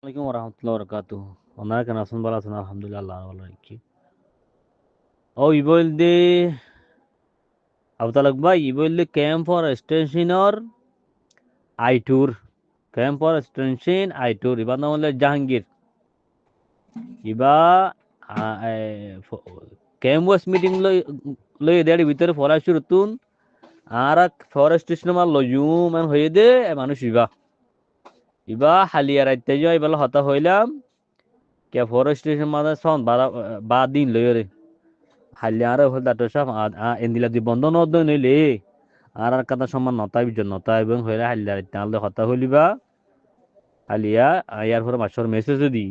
আসসালামু ওরহামতুল্লাহি ওয়াবারাকাতুহু। ওনারা কেন আছেন? ভালো আছেন? আলহামদুলিল্লাহ, আল্লাহ ভালো রাখি। ও ইবলদি আবতালাক ভাই ইবলদি ক্যাম্প ফর এক্সটেনশন অর আই ট্যুর ক্যাম্প ফর এক্সটেনশন আই ট্যুর ইবা নাম হলে জাহাঙ্গীর ইবা ক্যাম্প ওয়াস মিটিং লই লই দেড় ভিতরে ফরা শুরু তুন আর ফরেস্ট স্টেশন মার লইউ মান হয়ে দে মানুষ ইবা ইবা হালিয়া রাইতে যাই বলা হতা হইলাম কে ফরেস্ট স্টেশন মাঝে সন বা দিন লই রে হালিয়ারে হল দাটো সব এন্দিলা দি বন্ধ নদ নইলে আর কথা সমান নতাই বিজন নতা এবং হইলে হালিয়া তাহলে হতা হলিবা হালিয়া ইয়ার পরে মাসর মেসেজ দি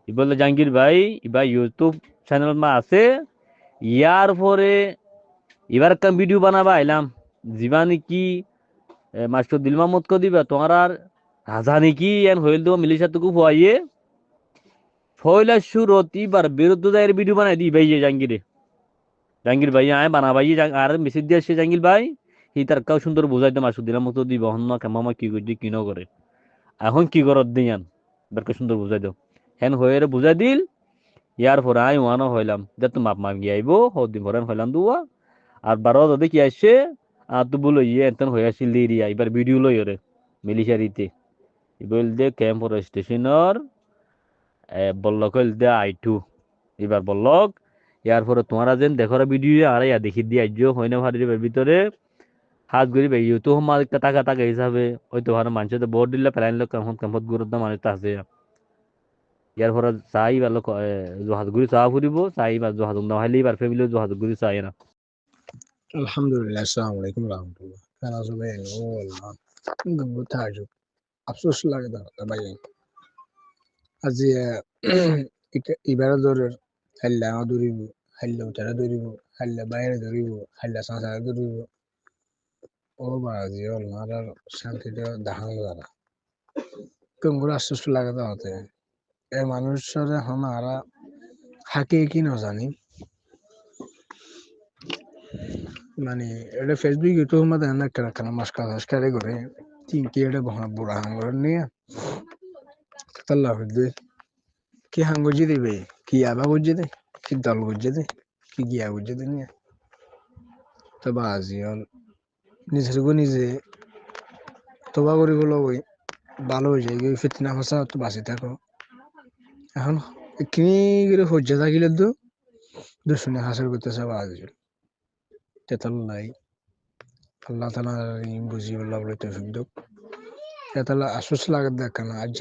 বললে জাহাঙ্গীর ভাই ইবা ইউটিউব চ্যানেল মা আছে ইয়ার পরে এবার একটা ভিডিও বানাবা আইলাম জীবানি কি মাস্টার দিল মাহমুদ কো দিবা তোমার আর রাজা নাকি এন হইল তো মিলিশা তুকু ফুয়াইয়ে ফয়লা সুরত এবার বিরুদ্ধ দায়ের ভিডিও বানাই দি ভাই জাহাঙ্গীরে জাহাঙ্গীর ভাই আয় বানা ভাই আর মেসেজ দিয়ে আসছে জাহাঙ্গীর ভাই হি তার কাউ সুন্দর বুঝাই দে মাসুদ দিলাম মতো দিব হন না কেমন কি করছি কি ন করে এখন কি করত দিয়ান এবার সুন্দর বুঝাই দাও হেন হয়ে বুঝাই দিল ইয়ার পরে আই ওয়ানো হইলাম যে তো মাপ মাপ গিয়ে আইবো হদিন ভরেন হইলাম দুয়া আর বারো যদি কি আসছে আর তো বলো ইয়ে এতন হয়ে আসছিল এরিয়া এবার ভিডিও লই ওরে মিলিশারিতে বল দে ক্যাম্প স্টেশনের বল্লক হইল দে আইটু এবার বল্লক ইয়ার পরে তোমারা যেন দেখো ভিডিও আর ইয়া দেখি দিয়ে আইজো হয় না ভারির ভিতরে হাত ঘুরি ভাই তো মাল টাকা টাকা হিসাবে হয়তো ভালো মানুষ তো বোর্ড দিলে প্যালাইন লোক কেমন কেমন গুরুত্ব মানুষ আছে ইয়ার পরে চাই বা লোক হাত ঘুরি চাওয়া ফুরিব চাই বা হাত নহলে এবার ফ্যামিলি হাত ঘুরি চাই না Alhamdulillah, assalamu alaikum warahmatullah. Kana so bayan wallah. Ngun tajo. Afsus lagda da bayan. Azi ibara dor halla duribu, halla utara duribu, halla bayra duribu, halla sansara duribu. O bazi wal marar shanti da dahan dara. Kungur afsus lagda hote. E মানুষের हमारा হাকে কি না জানি মানে এটা Facebook YouTube মধ্যে না কেন কেন মাস্কারে করে তিন কি এটা বুড়া হাঙ্গর নিয়ে তাল্লা হইবে কি হাঙ্গজি দিবে কি আবা বুঝে দে কি দল বুঝে দে কি গিয়া বুঝে দে নিয়ে তো বাজি হল নিজের গো নিজে তোবা করি বলো ওই ভালো হয়ে যায় ওই ফিতনা ফসা তো বাঁচি থাকো এখন কিনি করে হজ্জা থাকিলে তো দুশুনে হাসিল করতেছে বাজি তেতাল্লাই আল্লাহ তালা বুঝি বললা বলে তৌফিক দুঃখ তেতাল্লা আশুস লাগে দেখা না আজ